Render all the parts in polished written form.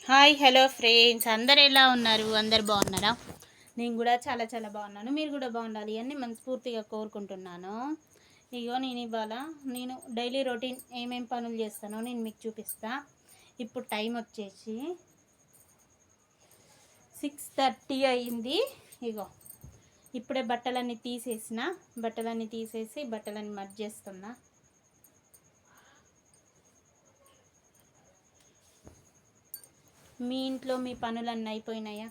Hi hello friends, అందరు ఎలా ఉన్నారు? అందరు బాగున్నారా? నేను కూడా చాలా చాలా బాగున్నాను. మీరు కూడా బాగుండాలి అని మనస్ఫూర్తిగా కోరుకుంటున్నాను. ఇగో నేను డైలీ రొటీన్ ఏమేం పనులు చేస్తానో నేను మీకు చూపిస్తా. ఇప్పుడు టైం వచ్చేసి 6:30 అయింది. ఇగో ఇప్పుడే బట్టలన్నీ తీసేసి బట్టలన్నీ మర్చేస్తున్నా. మీ ఇంట్లో మీ పనులన్నీ అయిపోయినాయా?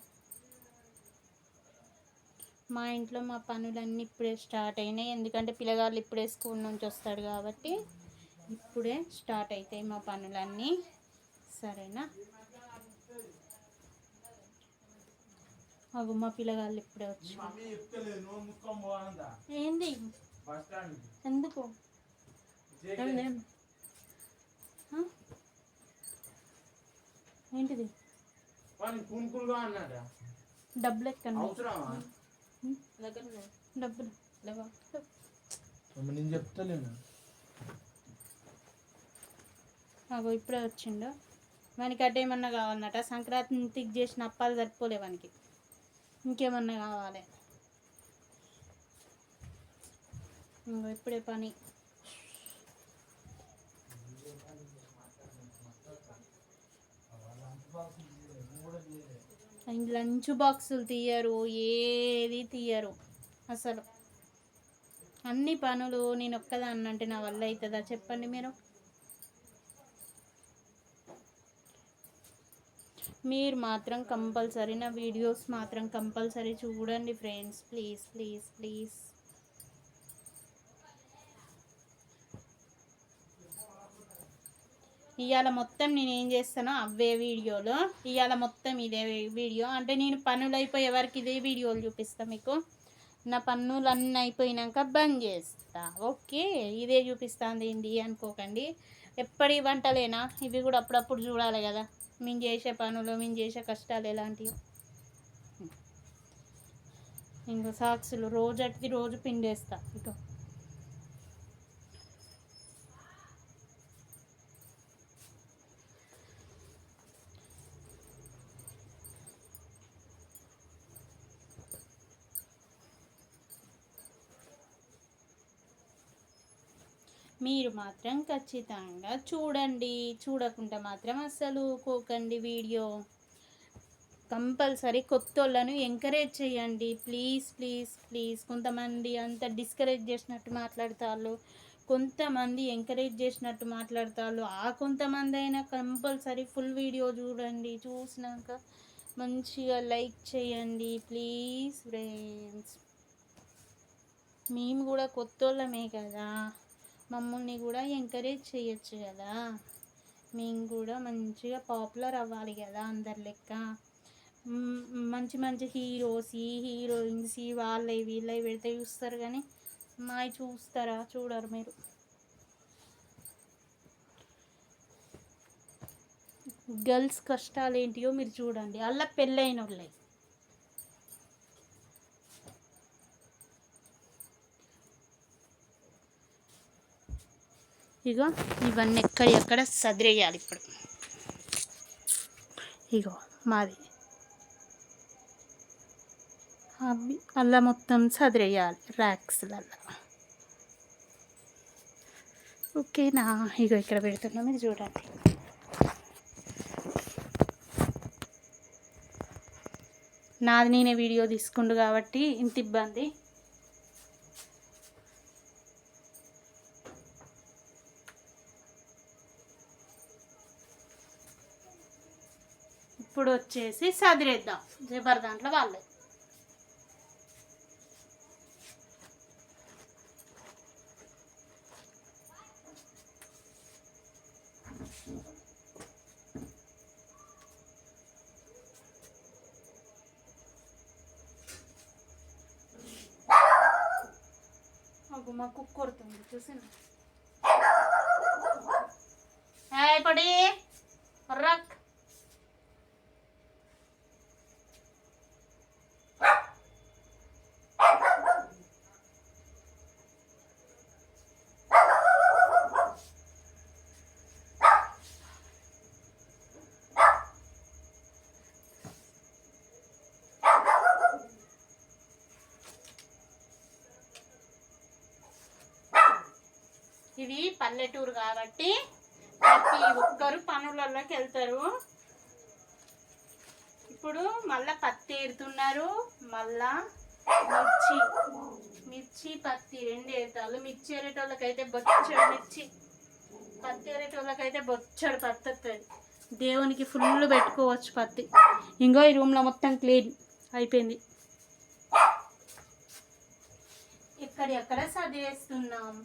మా ఇంట్లో మా పనులన్నీ ఇప్పుడే స్టార్ట్ అయినాయి. ఎందుకంటే పిల్లగాళ్ళు ఇప్పుడే స్కూల్ నుంచి వస్తాడు కాబట్టి ఇప్పుడే స్టార్ట్ అవుతాయి మా పనులన్నీ. సరేనా? అవి మా పిల్లగాళ్ళు ఇప్పుడే వచ్చి ఏంది ఎందుకు ఏంటిది డబ్బులు ఎక్కడ డబ్బులు నేను చెప్తలేను. అగో ఇప్పుడే వచ్చిండు. వానికి అడ్డ ఏమన్నా కావాలన్నట. సంక్రాంతికి చేసిన అప్పాలు సరిపోలే వానికి, ఇంకేమన్నా కావాలి. ఇప్పుడే పని. లంచ్ బాక్సులు తీయరు, ఏది తీయరు అసలు. అన్ని పనులు నేను ఒక్కదాన్ని అంటే నా వల్ల అవుతుందా చెప్పండి మీరు? మీరు మాత్రం కంపల్సరీ నా వీడియోస్ మాత్రం కంపల్సరీ చూడండి ఫ్రెండ్స్, ప్లీజ్ ప్లీజ్ ప్లీజ్. ఇవాళ మొత్తం నేను ఏం చేస్తానో అవే వీడియోలో, ఇవాళ మొత్తం ఇదే వీడియో. అంటే నేను పనులు అయిపోయే వరకు ఇదే వీడియోలు చూపిస్తాను మీకు. నా పనులన్నీ అయిపోయినాక బంద్ చేస్తా. ఓకే, ఇదే చూపిస్తుంది ఏంటి అనుకోకండి. ఎప్పటి వంటలేనా ఇవి కూడా అప్పుడప్పుడు చూడాలి కదా. మేము చేసే పనులు, మేము చేసే కష్టాలు ఎలాంటివి. ఇంకా సాక్సులు రోజు పిండేస్తా. ఇక మీరు మాత్రం ఖచ్చితంగా చూడండి. చూడకుండా మాత్రం అస్సలు ఊకోకండి. వీడియో కంపల్సరీ కొత్త వాళ్ళను ఎంకరేజ్ చేయండి. Please please please. కొంతమంది అంత డిస్కరేజ్ చేసినట్టు మాట్లాడతారు, కొంతమంది ఎంకరేజ్ చేసినట్టు మాట్లాడతారు. ఆ కొంతమంది అయినా కంపల్సరీ ఫుల్ వీడియో చూడండి. చూసినాక మంచిగా లైక్ చేయండి ప్లీజ్ ఫ్రెండ్స్. మేము కూడా కొత్త వాళ్ళమే కదా, మమ్మల్ని కూడా ఎంకరేజ్ చేయొచ్చు కదా. మేము కూడా మంచిగా పాపులర్ అవ్వాలి కదా అందరి లెక్క. మంచి మంచి హీరోయిన్స్ వాళ్ళవి వీళ్ళవి పెడితే చూస్తారు, కానీ మావి చూస్తారా? చూడరు మీరు. గర్ల్స్ కష్టాలు ఏంటియో మీరు చూడండి. అలా పెళ్ళైన వాళ్ళే. ఇగో ఇవన్నీ ఎక్కడ సదిరేయాలి ఇప్పుడు. ఇగో మాది అవి అలా మొత్తం సదిరేయాలి ర్యాక్స్లల్లో. ఓకేనా? ఇగో ఇక్కడ పెడుతున్నా, మీరు చూడండి. నాది నేనే వీడియో తీసుకుండు కాబట్టి ఇంత ఇబ్బంది. ఇప్పుడు వచ్చేసి సదిరేద్దాం జబర్ దాంట్లో వాళ్ళే. మా కుక్క కొడుతుంది చూసిన. పడి రక్ ఇది పల్లెటూరు కాబట్టి ప్రతి ఒక్కరు పనులలోకి వెళ్తారు. ఇప్పుడు మళ్ళీ పత్తి ఏరుతున్నారు. మళ్ళా మిర్చి పత్తి 2 ఏరుతారు. మిర్చి ఏరేటోళ్ళకైతే బొచ్చడు మిర్చి, పత్తి ఏరేటోళ్ళకైతే బొచ్చడు పత్తి వస్తుంది. దేవునికి ఫుల్ పెట్టుకోవచ్చు పత్తి. ఇంకో ఈ రూమ్లో మొత్తం క్లీన్ అయిపోయింది. ఎక్కడెక్కడ చదివేస్తున్నాం,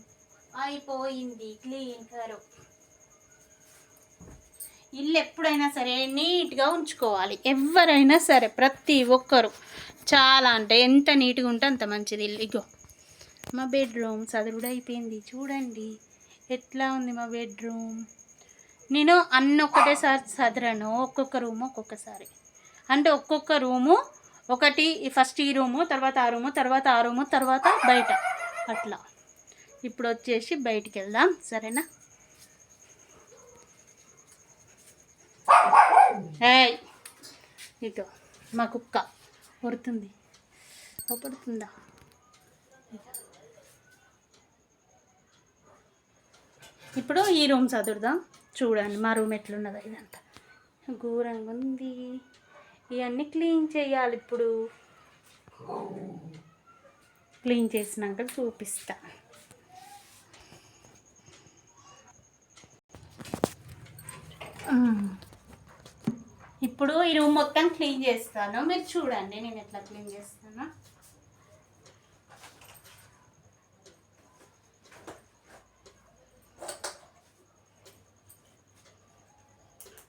అయిపోయింది క్లీన్ కరో. ఇల్లు ఎప్పుడైనా సరే నీట్గా ఉంచుకోవాలి. ఎవరైనా సరే ప్రతి ఒక్కరు చాలా అంటే ఎంత నీట్గా ఉంటే అంత మంచిది ఇల్లు. ఇగో మా బెడ్రూమ్ చదువుడు అయిపోయింది. చూడండి ఎట్లా ఉంది మా బెడ్రూమ్. నేను అన్నీ ఒక్కటేసారి చదిరాను, ఒక్కొక్క రూము ఒక్కొక్కసారి. అంటే ఒక్కొక్క రూము ఒకటి, ఫస్ట్ ఈ రూము, తర్వాత ఆ రూము, తర్వాత ఆ రూము, తర్వాత బయట అట్లా. ఇప్పుడు వచ్చేసి బయటికి వెళ్దాం, సరేనా? ఏయ్ ఇటు మా కుక్క కొడుతుంది, పడుతుందా? ఇప్పుడు ఈ రూమ్ చదువుదాం. చూడండి మా రూమ్ ఎట్లున్నదో. ఇదంతా ఘోరంగా ఉంది. ఇవన్నీ క్లీన్ చేయాలి. ఇప్పుడు క్లీన్ చేసినాక చూపిస్తా. ఇప్పుడు ఈ రూమ్ మొత్తం క్లీన్ చేస్తాను, మీరు చూడండి నేను ఎట్లా క్లీన్ చేస్తాను.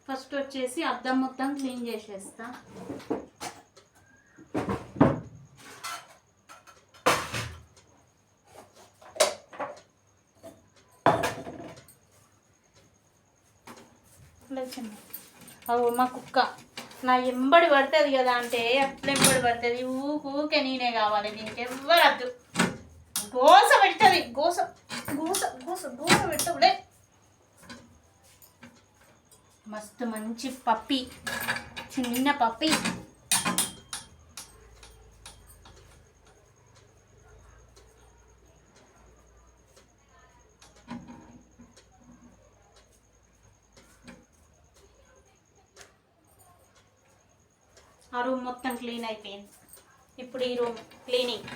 ఫస్ట్ వచ్చేసి అద్దం మొత్తం క్లీన్ చేసేస్తా. మా కుక్క నా ఎంబడి పడుతుంది కదా, అంటే అట్లా ఎంబడి పడుతుంది. ఊకే నేనే కావాలి, దీనికి ఎవ్వరు వద్దు. గోస పెడుతుంది, గోస గోస గోస గోస పెట్టవులే. మస్తు మంచి పప్పి, చిన్న పప్పి. ఆ రూమ్ మొత్తం క్లీన్ అయిపోయింది. ఇప్పుడు ఈ రూమ్ క్లీనింగ్.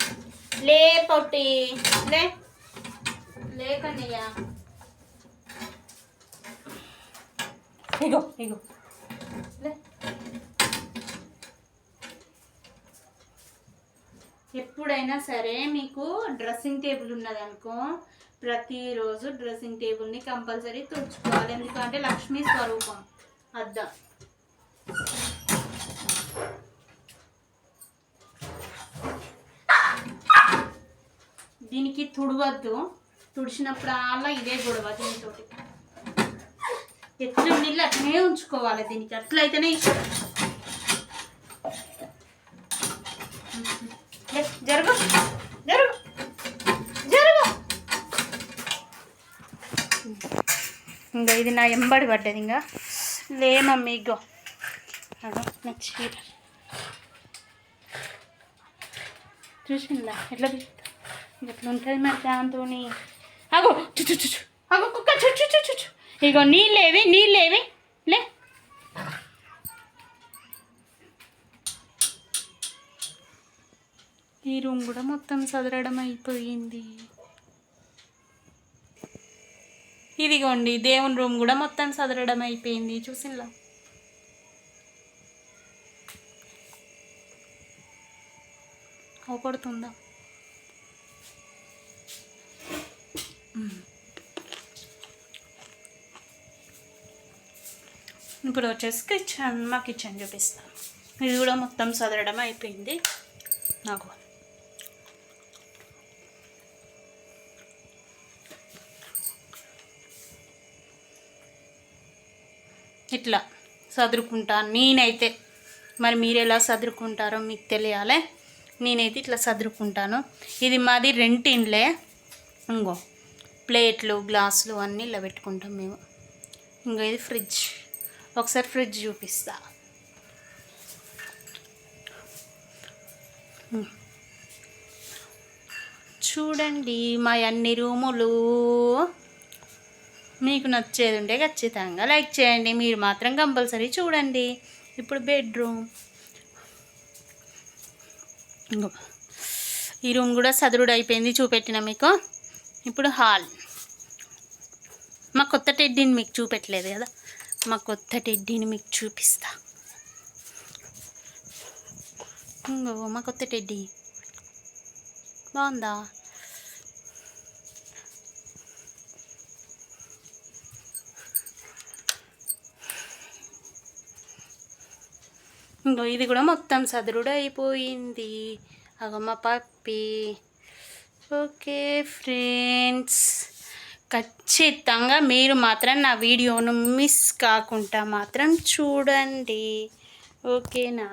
లే పొట్టి లేకన్నయ్యా, ఇగో ఇగో లే. ఎప్పుడైనా సరే మీకు డ్రెస్సింగ్ టేబుల్ ఉన్నదనుకో, ప్రతిరోజు డ్రెస్సింగ్ టేబుల్ని కంపల్సరీ తుడుచుకోవాలి. ఎందుకంటే లక్ష్మీ స్వరూపం అద్దం. దీనికి తుడవద్దు, తుడిచినప్పుడు అలా ఇదే గొడవ. దీనితో ఎట్లా నీళ్ళు అట్లనే ఉంచుకోవాలి. దీనికి అట్లయితేనే ఇష్టం. జరుగు జరుగు జరుగు. ఇంకా ఇది నా ఎంబడి పడ్డది. ఇంకా లే మమ్మీ, ఇగో అదో నా చీర చూసిందా ఎట్లా ఎట్లా ఉంటుంది మరి దాంతో. అగో చుచ్చు అగో కుక్క చుచ్చు చుచ్చు. ఇగో నీళ్ళేవి లే. ఈ రూమ్ కూడా మొత్తం సదరడం అయిపోయింది. ఇదిగోండి దేవుని రూమ్ కూడా మొత్తం సదరడం అయిపోయింది. చూసిలా అవపడుతుందా? ఇప్పుడు వచ్చేసి మా కిచెన్ చూపిస్తాను. ఇది కూడా మొత్తం సదరడం అయిపోయింది. నాకు ఇట్లా సదురుకుంటాను నేనైతే. మరి మీరు ఎలా సదురుకుంటారో మీకు తెలియాలి. నేనైతే ఇట్లా సదురుకుంటాను. ఇది మాది రెంట్ ఇండ్లే. ఇంకో ప్లేట్లు గ్లాసులు అన్నీ ఇలా పెట్టుకుంటాం మేము. ఇంకో ఇది ఫ్రిడ్జ్. ఒకసారి ఫ్రిడ్జ్ చూపిస్తా. చూడండి మా అన్ని రూములు మీకు నచ్చేది ఉంటే ఖచ్చితంగా లైక్ చేయండి. మీరు మాత్రం కంపల్సరీ చూడండి. ఇప్పుడు బెడ్రూమ్, ఈ రూమ్ కూడా సదురుడు అయిపోయింది, చూపెట్టిన మీకు. ఇప్పుడు హాల్. మా కొత్త టెడ్డీని మీకు చూపెట్టలేదు కదా, మా కొత్త టెడ్డీని మీకు చూపిస్తా. ఇంకో మా కొత్త టెడ్డీ బాగుందా? ఇంకో ఇది కూడా మొత్తం సదురుడు అయిపోయింది. అగమ్మ పప్పి. ఓకే ఫ్రెండ్స్, ఖచ్చితంగా మీరు మాత్రం నా వీడియోను మిస్ కాకుండా మాత్రం చూడండి. ఓకేనా?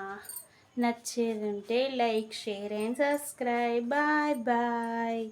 నచ్చేది ఉంటే like, share and subscribe. Bye bye.